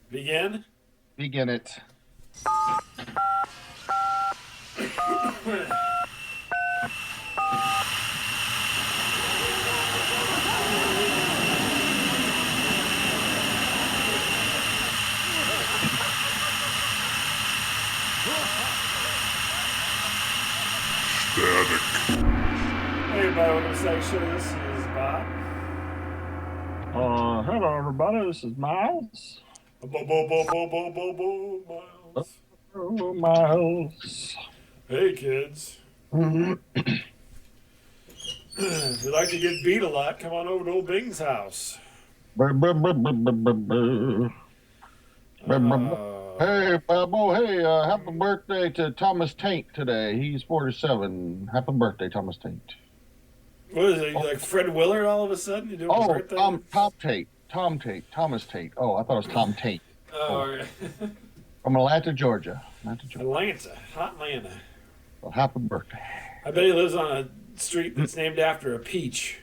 Begin? Begin it. Static. Hey everybody, welcome to Static Show. This is Bob. Hello everybody, this is Miles. Miles. Hello, Miles. Hey kids. If you like to get beat a lot, come on over to old Bing's house. Hey, Babbo, hey, happy birthday to Thomas Taint today. He's 47. Happy birthday, Thomas Taint. What is it? You like Fred Willard all of a sudden? You doing a birthday? Tom Tate. Thomas Tate. Oh, I thought it was Tom Tate. Okay. From Atlanta, Georgia. Atlanta. Hot Atlanta. Well, happy birthday. I bet he lives on a street that's named after a peach.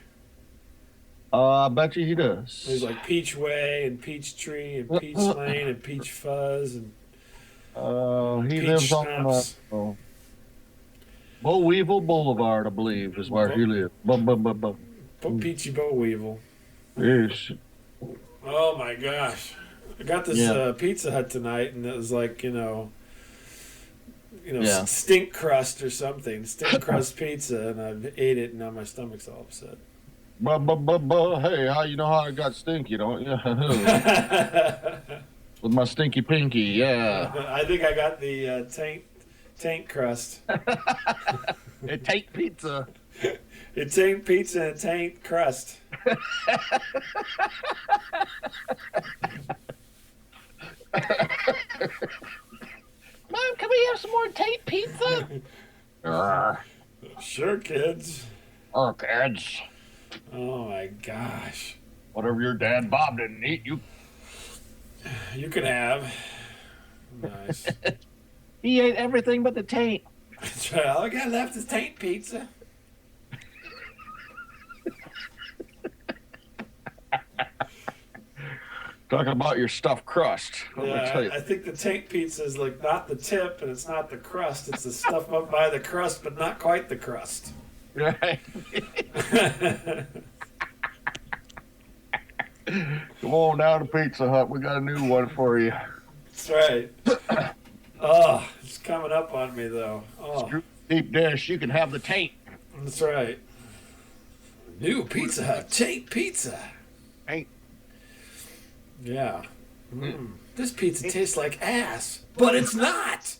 I bet you he does. There's like Peach Way and Peach Tree and Peach Lane and Peach Fuzz and he Peach lives Schnapps. on Boll Weevil Boulevard, I believe, is where he lives. Peachy Boll Weevil. Yes. Oh my gosh. I got this Pizza Hut tonight, and it was like, stink crust or something. Stink crust pizza, and I ate it, and now my stomach's all upset. Hey, how I got stinky, don't you? With my stinky pinky, yeah. I think I got the taint crust. It Taint Pizza. It taint pizza and taint crust. Mom, can we have some more Taint Pizza? Sure, kids. Kids. Oh my gosh. Whatever your dad Bob didn't eat, you can have. Nice. He ate everything but the taint. That's right. All I got left is taint pizza. Talking about your stuffed crust. I think the taint pizza is like not the tip and it's not the crust. It's the stuff up by the crust, but not quite the crust. Right. Come on down to Pizza Hut. We got a new one for you. That's right. Oh, it's coming up on me though. Oh. Deep dish. You can have the taint. That's right. New Pizza Hut Taint Pizza. Taint. Yeah. This pizza tastes like ass, but it's not.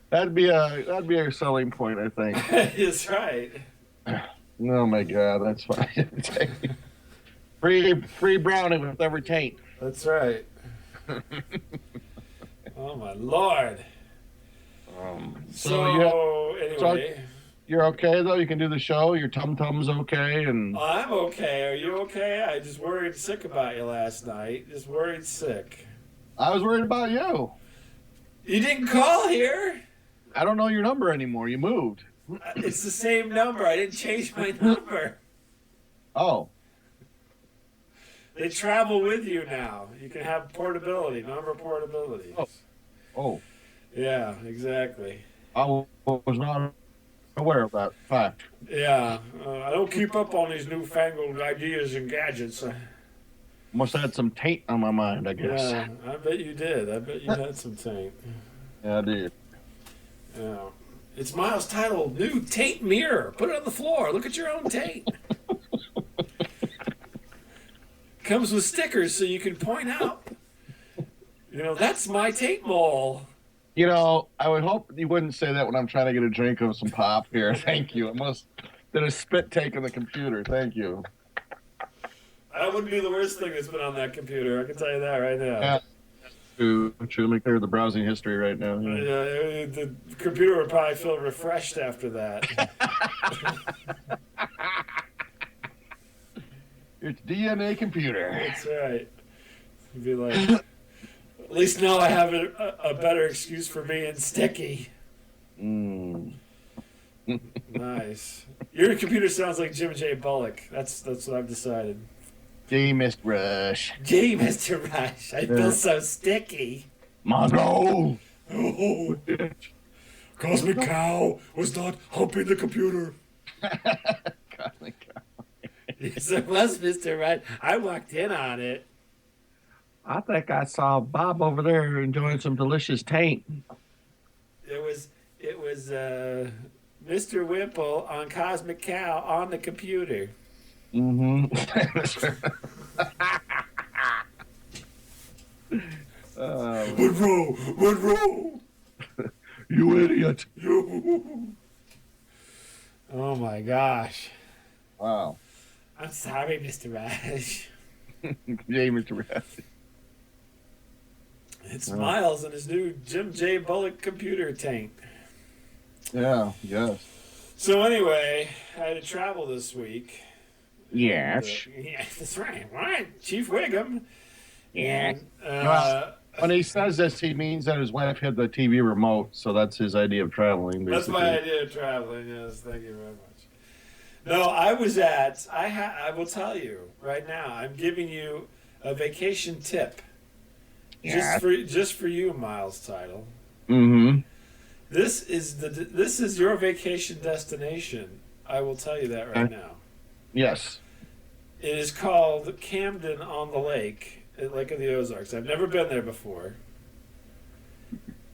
That'd be a selling point, I think. That's right. Oh my God, that's fine. free brownie with every taint. That's right. Oh my Lord. Anyway. You're okay though. You can do the show. Your tum's okay, and I'm okay. Are you okay? I just worried sick about you last night. Just worried sick. I was worried about you. You didn't call here. I don't know your number anymore. You moved. It's the same number. I didn't change my number. Oh. They travel with you now. You can have portability, number portability. Oh. Yeah, exactly. I was not aware of that fact. Yeah. I don't keep up on these newfangled ideas and gadgets. Must have had some taint on my mind, I guess. Yeah, I bet you did. I bet you had some taint. Yeah, I did. Yeah. It's Miles' title, New Taint Mirror. Put it on the floor. Look at your own taint. Comes with stickers so you can point out, that's my taint mole. I would hope you wouldn't say that when I'm trying to get a drink of some pop here. Thank you. I must did a spit take on the computer. Thank you. That wouldn't be the worst thing that's been on that computer. I can tell you that right now. Yeah. True. Let me clear the browsing history right now. Yeah, the computer would probably feel refreshed after that. It's DNA computer. That's right. You'd be like, at least now I have a better excuse for being sticky. Mm. Nice. Your computer sounds like Jim J. Bullock. That's what I've decided. Gee, Mr. Rush. Gee, Mr. Rush, I feel so sticky. Mongo! Oh, Cosmic Cow was not humping the computer. Cosmic Cow. Yes, it was, Mr. Rush. I walked in on it. I think I saw Bob over there enjoying some delicious taint. It was Mr. Wimple on Cosmic Cow on the computer. Mm-hmm. Monroe! You idiot. You. Oh my gosh. Wow. I'm sorry, Mr. Rush. Gee, Mr. Rush. It's Miles and his new Jim J. Bullock computer tank. Yeah, yes. So anyway, I had to travel this week. Yes. Yeah, that's right. Right, Chief Wiggum. Yes. And, When he says this, he means that his wife had the TV remote, so that's his idea of traveling, basically. that's my idea of traveling, yes. Thank you very much. No, I will tell you right now, I'm giving you a vacation tip. Yeah. Just for you, Miles Title. Mm-hmm. This is your vacation destination. I will tell you that right now. Yes. It is called Camden on the Lake, at Lake of the Ozarks. I've never been there before,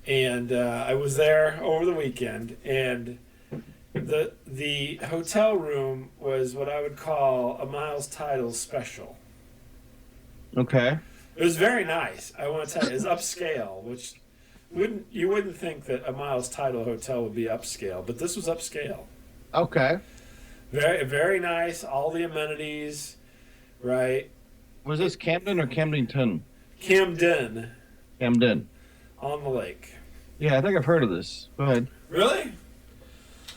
and I was there over the weekend. And the hotel room was what I would call a Miles Title special. Okay. It was very nice. I want to tell you, it's upscale, which you wouldn't think that a Miles Title hotel would be upscale, but this was upscale. Okay. Very, very nice. All the amenities, right? Was this Camden or Camdenton? Camden Camden. on the lake. Yeah, I think I've heard of this. Go ahead. Really?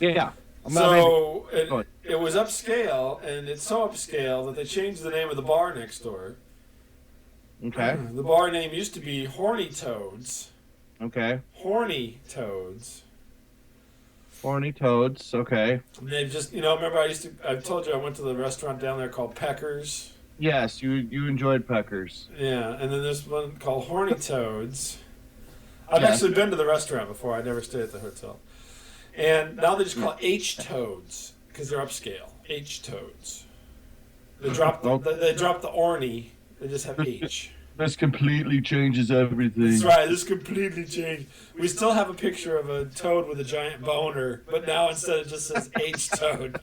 Yeah. So it was upscale, and it's so upscale that they changed the name of the bar next door. Okay. The bar name used to be Horny Toads. Okay. Horny Toads. Horny Toads. Okay. And they've just, remember I told you I went to the restaurant down there called Peckers. Yes, you enjoyed Peckers. Yeah, and then there's one called Horny Toads. I've Yeah. actually been to the restaurant before. I never stayed at the hotel. And now they just call it H Toads because they're upscale. H Toads. They dropped the orny. They just have H. This completely changes everything. That's right. This completely changed. We still have a picture of a toad with a giant boner, but now instead it just says H Toad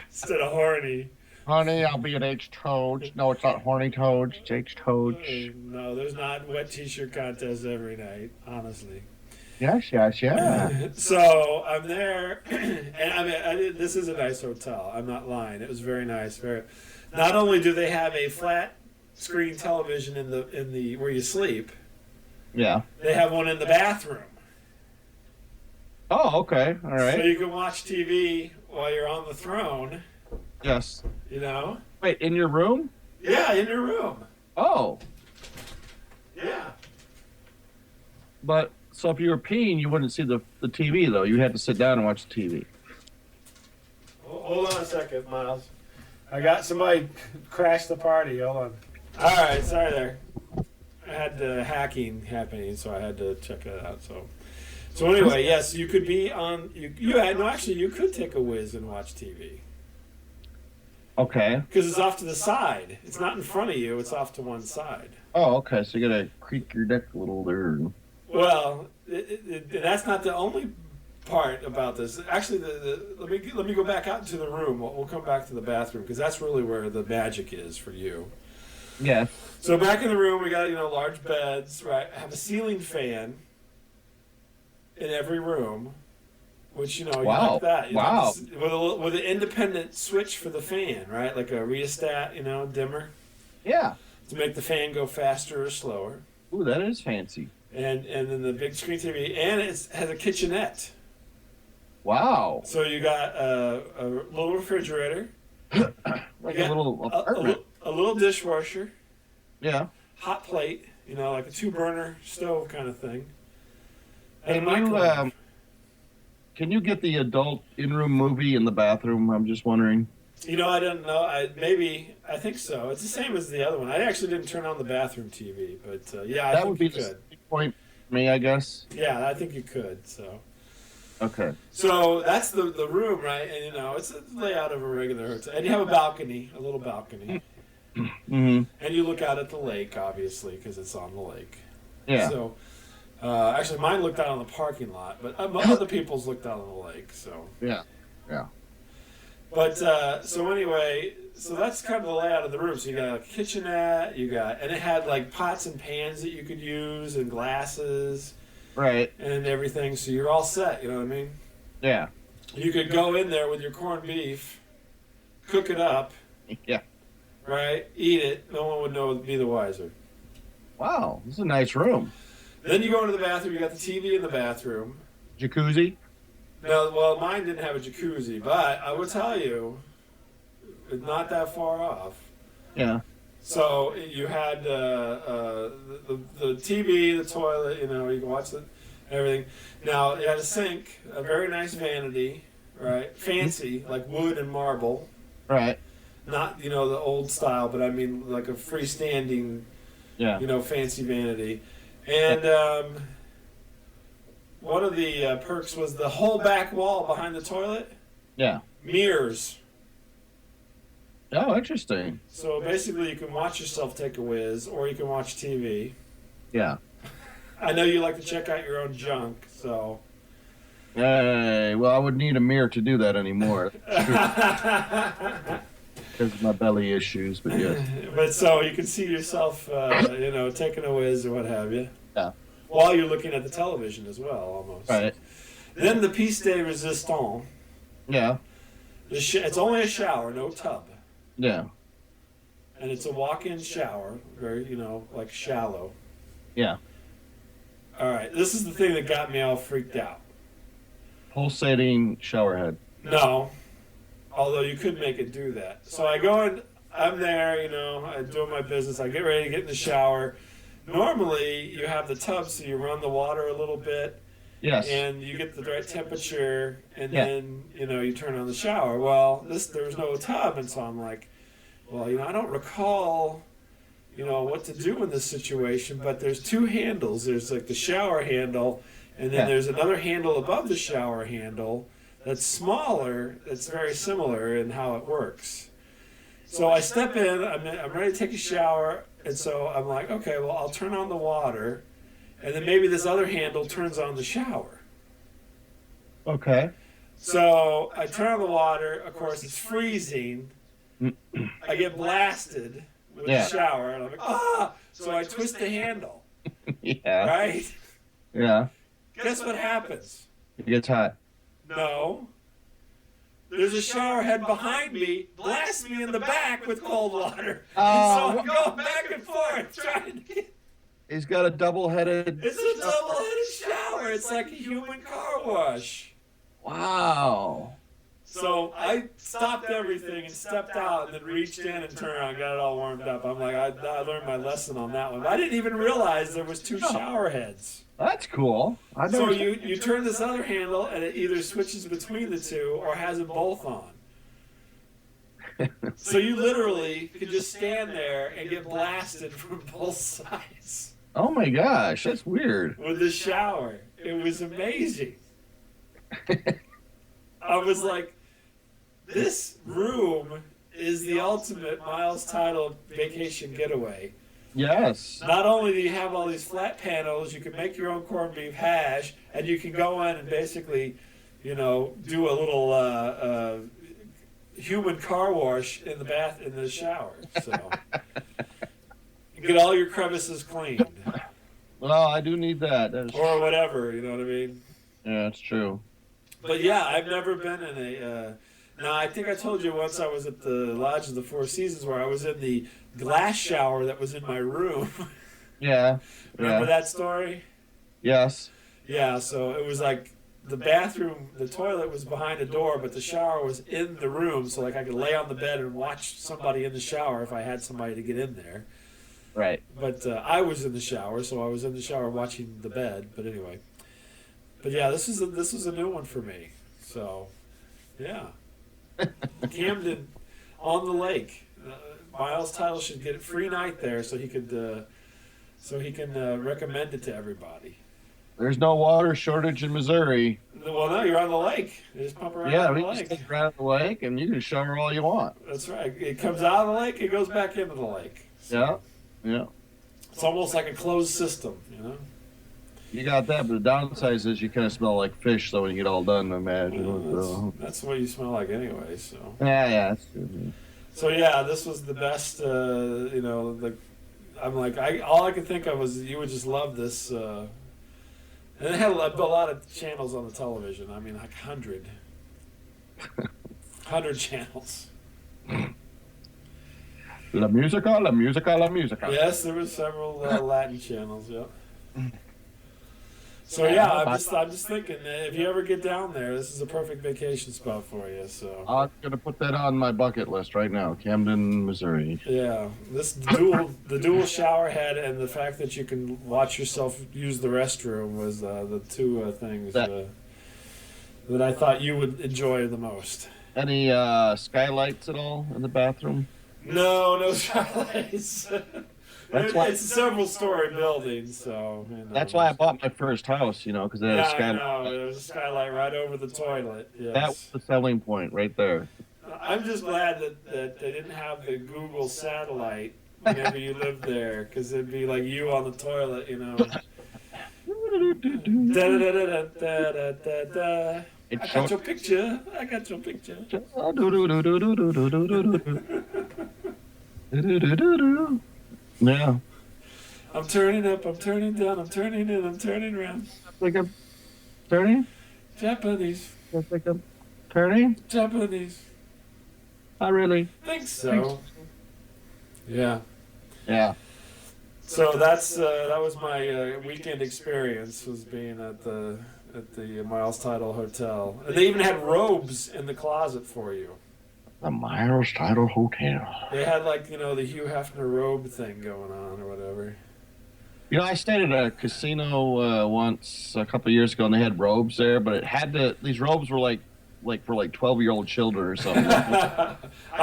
instead of horny. Honey, I'll be an H Toad. No, it's not Horny Toads. It's H Toads. No, there's not wet t-shirt contests every night, honestly. Yes. So I'm there, and this is a nice hotel. I'm not lying. It was very nice. Not only do they have a flat screen television in the where you sleep, Yeah. they have one in the bathroom. Oh, okay. All right. So you can watch TV while you're on the throne. Yes. Wait, in your room? Yeah, in your room. Oh. Yeah. But so if you were peeing, you wouldn't see the TV though. You had to sit down and watch the TV. Hold on a second, Miles. I got somebody crashed the party. Hold on. All right, sorry there. I had hacking happening, so I had to check that out. So anyway, yes, you could be on. You could take a whiz and watch TV Okay. because it's off to the side. It's not in front of you. It's off to one side. Oh, okay. So you gotta creak your neck a little there. Well, that's not the only part about this. Actually, let me go back out into the room. We'll come back to the bathroom because that's really where the magic is for you. Yeah. So back in the room, we got large beds. Right, I have a ceiling fan in every room, which you Wow. like that. Wow. With an independent switch for the fan, right, like a rheostat, dimmer Yeah. to make the fan go faster or slower. Ooh, that is fancy. And then the big screen TV, and it has a kitchenette. Wow. So you got a little refrigerator, Like a little apartment. a little dishwasher, Yeah. hot plate, like a 2-burner stove kind of thing, and a And you, microwave. Can you get the adult in-room movie in the bathroom? I'm just wondering. You know, I don't know. I think so. It's the same as the other one. I actually didn't turn on the bathroom TV, but yeah, I That think would be you the could. point for me, I guess. Yeah, I think you could. So. Okay. So that's the room, right? And you know, it's a layout of a regular hotel, and you have a balcony, a little balcony, Mm-hmm. and you look out at the lake, obviously, because it's on the lake. Yeah. So, actually, mine looked out on the parking lot, but other people's looked out on the lake. So. Yeah. Yeah. But so anyway, so that's kind of the layout of the room. So you got a kitchenette, and it had like pots and pans that you could use, and glasses. Right. And everything, so you're all set, you know what I mean? Yeah. You could go in there with your corned beef, cook it up, Yeah. right? Eat it. No one would know, be the wiser. Wow. This is a nice room. Then you go into the bathroom. You got the TV in the bathroom. Jacuzzi. No, well, mine didn't have a jacuzzi, but I will tell you, it's not that far off. Yeah. So you had the TV, the toilet, you know, you can watch it, everything. Now, it had a sink, a very nice vanity, right? Fancy, like wood and marble. Right. Not, you know, the old style, but I mean like a freestanding, Yeah. you know, fancy vanity. And one of the perks was the whole back wall behind the toilet, Yeah. mirrors. Oh, interesting. So basically you can watch yourself take a whiz, or you can watch TV. Yeah. I know you like to check out your own junk, so... Hey, well, I would need a mirror to do that anymore because of my belly issues, but yes. But so you can see yourself, you know, taking a whiz or what have you. Yeah. While you're looking at the television as well, almost. Right. Then the piece de resistance. Yeah. It's only a shower, no tub. Yeah. And it's a walk-in shower, very, you know, like shallow. Yeah. All right, this is the thing that got me all freaked out. Pulsating shower head. No, although you could make it do that. So I go in, I'm there, you know, I'm doing my business. I get ready to get in the shower. Normally, you have the tub, so you run the water a little bit. Yes. And you get the right temperature, and Yeah. then, you know, you turn on the shower. Well, there's no tub, and so I'm like, well, you know, I don't recall, you know, what to do in this situation, but there's two handles. There's like the shower handle, and then Yeah. there's another handle above the shower handle that's smaller, that's very similar in how it works. So I step in, I'm ready to take a shower, and so I'm like, okay, well, I'll turn on the water, and then maybe this other handle turns on the shower. Okay. So I turn on the water, of course it's freezing, I get blasted with Yeah. the shower, and I'm like, ah! So I twist the handle, Yeah. right? Yeah. Guess what happens? It gets hot. No. There's a shower head behind me, blasts me in the back with cold water. Oh. And so I'm going back and forth trying to get... He's got a double-headed. It's a double-headed shower. It's like a human car wash. Wow. So I stopped everything and stepped out and then reached in and turned around and got it all warmed up. I'm like, I learned my lesson on that one. I didn't even realize there was two shower heads. That's cool. I So never. you turn this other handle and it either switches between the two or has them both on. So you literally could just stand there and get blasted from both sides Oh my gosh, that's weird. with the shower. It was amazing. I was like, this room is the ultimate Miles titled vacation getaway. Yes. Not only do you have all these flat panels, you can make your own corned beef hash, and you can go in and basically, you know, do a little human car wash in the shower. So you get all your crevices cleaned, Well, I do need that. That's, or whatever. You know what I mean? yeah, it's true. But yeah, I've never been in a. Now I think I told you once I was at the Lodge of the Four Seasons where I was in the glass shower that was in my room. Yeah. Remember Yeah. that story? Yes. Yeah, so it was like the bathroom, the toilet was behind a door, but the shower was in the room, so like I could lay on the bed and watch somebody in the shower if I had somebody to get in there. Right. But I was in the shower, so I was in the shower watching the bed. But anyway, But yeah, this is a new one for me. So, yeah, Camden on the lake. Miles Title should get a free night there, so he can recommend it to everybody. There's no water shortage in Missouri. Well, no, you're on the lake. You just pump around on the we lake. just take right on the lake, and you can shower all you want. That's right. It comes out of the lake, it goes back into the lake. So Yeah. it's almost like a closed system, You got that, but the downside is you kind of smell like fish, though, when you get all done, I imagine. That's what you smell like anyway. So Yeah, that's true. So yeah, this was the best. I'm like, all I could think of was you would just love this. And it had a lot of channels on the television. I mean, like 100 channels. La musica, la musica, la musica. Yes, there were several Latin channels. Yep. So yeah, I'm just thinking, if you ever get down there, this is a perfect vacation spot for you. So I'm gonna put that on my bucket list right now, Camden, Missouri. yeah, the dual shower head and the fact that you can watch yourself use the restroom was the two things that I thought you would enjoy the most. Any skylights at all in the bathroom? No skylights. It's a several-story building, so. That's why I bought my first house, because it had a skylight. I know. There's a skylight right over the toilet. Yes. That was the selling point right there. I'm just glad that they didn't have the Google satellite whenever you lived there, because it'd be like you on the toilet, Da-da-da-da-da-da-da-da. I got your picture. Yeah. I'm turning up, I'm turning down, I'm turning in, I'm turning around. Like I'm turning? Japanese. Like I'm turning? Japanese. I really think so. Yeah. Yeah. So that was my weekend experience, was being at the Miles Title Hotel. And they even had robes in the closet for you. The Miles Title Hotel. They had the Hugh Hefner robe thing going on or whatever. I stayed at a casino once a couple of years ago, and they had robes there, but it had these robes were like for 12-year-old children or something. I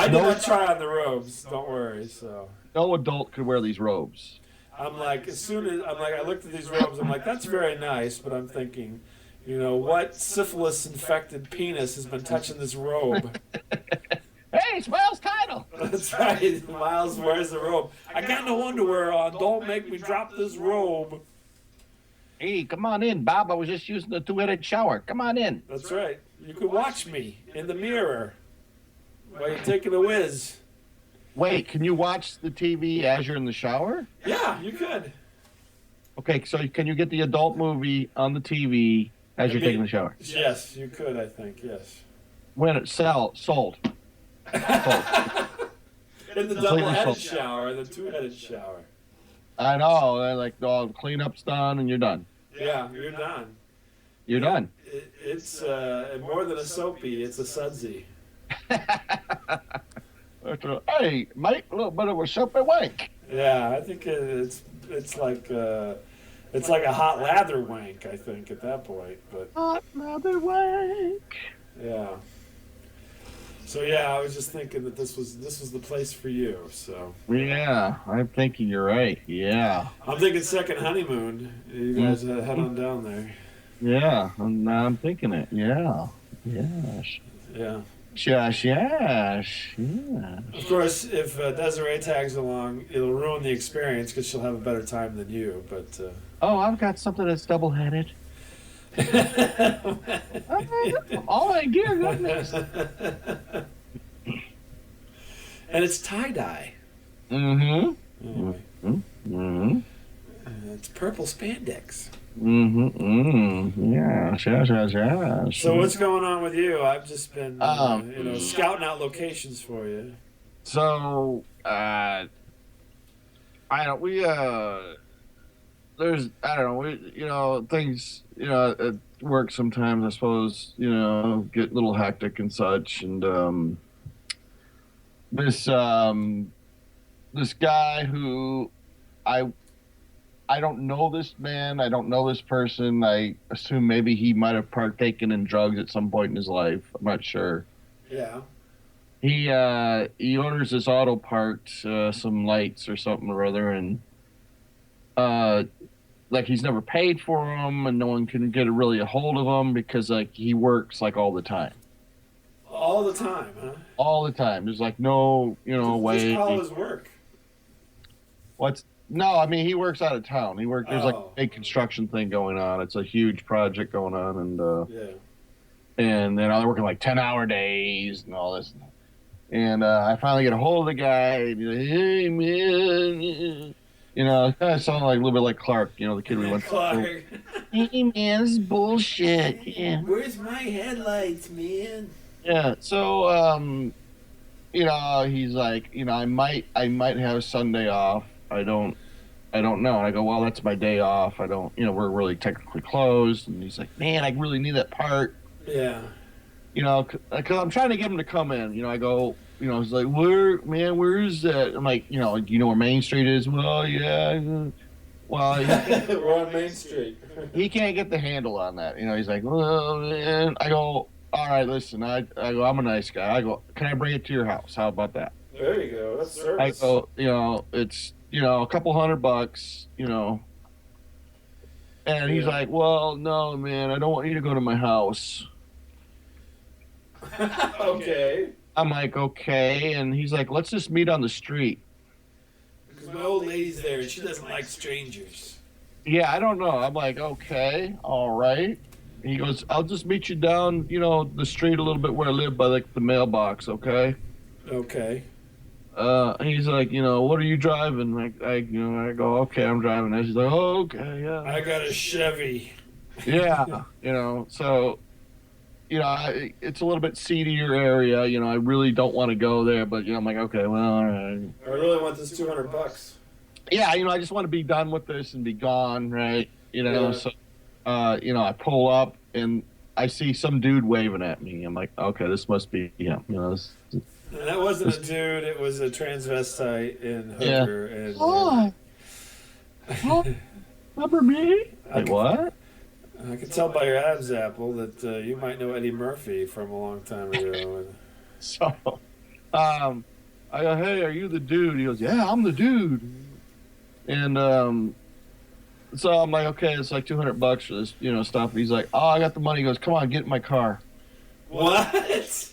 did not try on the robes, don't worry. So no adult could wear these robes. I'm like, I looked at these robes, I'm like, that's very nice, but I'm thinking, what syphilis-infected penis has been touching this robe? Hey, it's Miles Title. That's right. Miles wears the robe. I got no underwear on. Don't make me drop this robe. Hey, come on in, Bob. I was just using the two-headed shower. Come on in. That's right. You could watch me in the mirror while you're taking a whiz. Wait, can you watch the TV as you're in the shower? Yeah, you could. Okay, so can you get the adult movie on the TV as you're taking the shower? Yes, you could, I think, yes. When it's sold. In the double-headed shower, the two-headed shower. I know. Like, all the cleanup's done and you're done. Yeah, you're done. You're done. It's more than a soapy. It's a sudsy. Hey, mate, a little bit of a soapy wank. Yeah, I think it's like a hot lather wank, I think, at that point. But hot lather wank. Yeah. So yeah, I was just thinking that this was the place for you. So yeah, I'm thinking you're right. Yeah, I'm thinking second honeymoon. You guys head on down there. Yeah, I'm thinking it. Yeah, yes. Yeah. Yes. Of course, if Desiree tags along, it'll ruin the experience because she'll have a better time than you. But oh, I've got something that's double-headed. Oh my goodness. And it's tie-dye. Mm-hmm. Anyway. Mm-hmm. It's purple spandex. Mm-hmm. Mm-hmm. Yes. So what's going on with you? I've just been, scouting out locations for you. So, things, at work sometimes, I suppose, get a little hectic and such. And this guy who I I don't know this man. I don't know this person. I assume maybe he might have partaken in drugs at some point in his life. I'm not sure. Yeah. He orders this auto part, some lights or something or other, and like he's never paid for them, and no one can get really a hold of him because like he works like all the time. All the time, huh? All the time. There's like no, way. Just call his work. No, I mean he works out of town. There's like a Oh. big construction thing going on. It's a huge project going on, and Yeah. and then they're working like 10-hour days and all this. And I finally get a hold of the guy, and he's like, "Hey man," it kind of sounded like a little bit like Clark, the kid we went to. Clark. Hey man, this is bullshit. Yeah. Where's my headlights, man? Yeah. So he's like, I might have Sunday off. I don't know. And I go, well, that's my day off. I don't, we're really technically closed. And he's like, man, I really need that part. Yeah. Because I'm trying to get him to come in. I go, he's like, where is that? I'm like, you know where Main Street is? Well, yeah. Well, We're on Main Street. he can't get the handle on that. He's like, well, man. I go, all right, listen. I go, I'm a nice guy. I go, can I bring it to your house? How about that? There you go. That's service. I go, it's, a couple $100, And he's like, well, no, man, I don't want you to go to my house. Okay. I'm like, okay. And he's like, let's just meet on the street. Because my old lady's there and she doesn't like strangers. Yeah, I don't know. I'm like, okay, all right. He goes, I'll just meet you down, the street a little bit where I live by like the mailbox, okay? Okay. He's like, what are you driving? I go, okay, I'm driving this. He's like, oh, okay, yeah. I got a Chevy. Yeah, so, it's a little bit seedier area. I really don't want to go there, but, I'm like, okay, well, all right. I really want this $200. Yeah, I just want to be done with this and be gone, right? Yeah. So, I pull up and I see some dude waving at me. I'm like, okay, this must be him. And that wasn't a dude, it was a transvestite in hooker. And, Oh, remember me? Like, what? I could tell by your Adam's apple that you might know Eddie Murphy from a long time ago. So, I go, hey, are you the dude? He goes, yeah, I'm the dude. And so I'm like, okay, it's like $200 for this, stuff. He's like, oh, I got the money. He goes, come on, get in my car. What?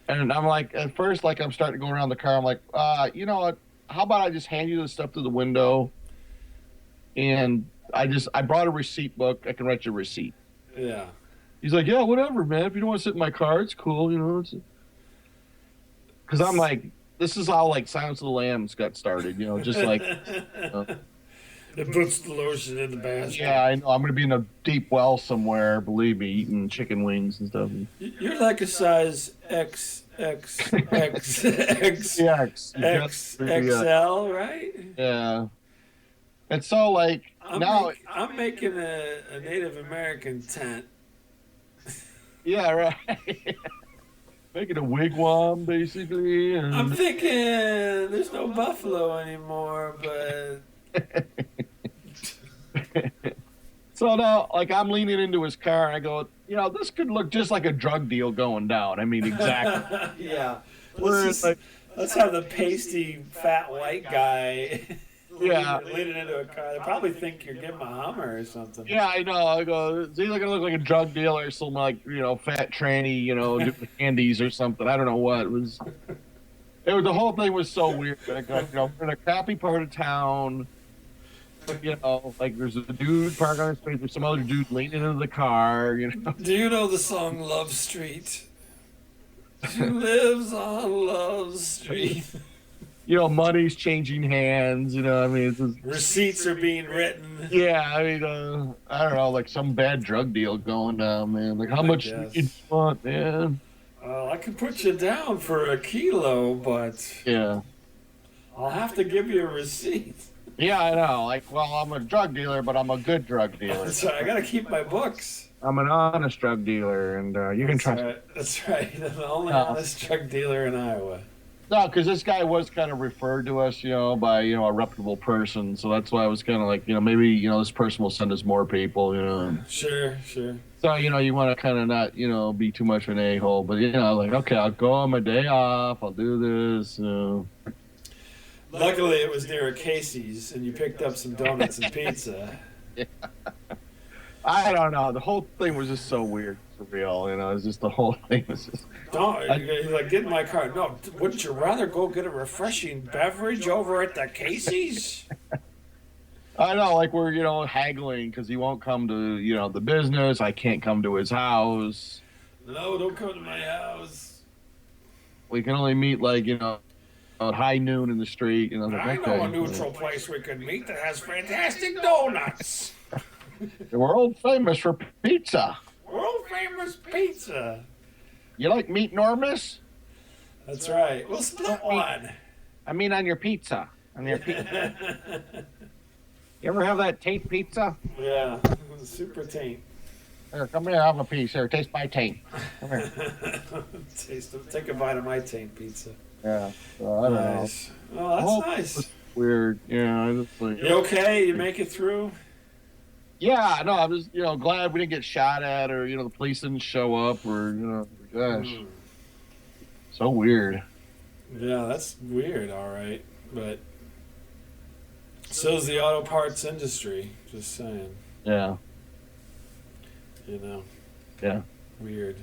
And I'm like, at first, like, I'm starting to go around the car. I'm like, you know what? How about I just hand you the stuff through the window? And I brought a receipt book. I can write you a receipt. Yeah. He's like, yeah, whatever, man. If you don't want to sit in my car, it's cool, Because I'm like, this is how, like, Silence of the Lambs got started, just like. It puts the lotion in the basket. Yeah, I know. I'm going to be in a deep well somewhere, believe me, eating chicken wings and stuff. You're like a size XXL, right? Yeah. And so, like, I'm making a Native American tent. Yeah, right. Making a wigwam, basically. And... I'm thinking there's no buffalo anymore, but... So now, like, I'm leaning into his car, and I go, this could look just like a drug deal going down. I mean, exactly. Yeah. Let's Let's have the pasty, fat white guy Yeah. leaning into a car. They probably think you're giving a Hummer or something. Yeah, I know. I go, is he going to look like a drug dealer or some, like, fat tranny, doing candies or something? I don't know what. It was the whole thing was so weird. Like, we're in a crappy part of town. Like there's a dude parked on his face, there's some other dude leaning into the car, Do you know the song Love Street? She lives on Love Street. Money's changing hands, I mean, it's just, Receipts are being written. yeah, I mean, I don't know, like some bad drug deal going down, man. Like, how much do you want, man? I can put you down for a kilo, but Yeah. I'll have to give you a receipt. Yeah, I know. Like, well, I'm a drug dealer, but I'm a good drug dealer. So I gotta keep my books. I'm an honest drug dealer, and you can trust me. That's right. I'm the only honest drug dealer in Iowa. No, because this guy was kind of referred to us, by a reputable person. So that's why I was kind of like, maybe this person will send us more people. Sure, sure. So you want to kind of not be too much of an a-hole, but like okay, I'll go on my day off. I'll do this. Luckily, it was near a Casey's, and you picked up some donuts and pizza. I don't know. The whole thing was just so weird, surreal. It's just the whole thing was just. He's like, get in my car. No, wouldn't you rather go get a refreshing beverage over at the Casey's? I know, like we're haggling because he won't come to the business. I can't come to his house. No, don't come to my house. We can only meet like at high noon in the street. I know a neutral place we could meet that has fantastic donuts. We're old famous for pizza. World famous pizza. You like meat enormous? That's right. We'll split one. I mean, on your pizza. On your pizza. You ever have that Taint Pizza? Yeah, super taint. Here, come here, have a piece. Here, taste my taint. Come here. Take a bite of my taint pizza. Yeah, so I don't know. Oh, that's nice. Weird, I just like. You okay? You make it through? Yeah, no, I'm just glad we didn't get shot at, or the police didn't show up, or gosh, so weird. Yeah, that's weird. All right, but so's the auto parts industry. Just saying. Yeah. Yeah. Yeah. Weird.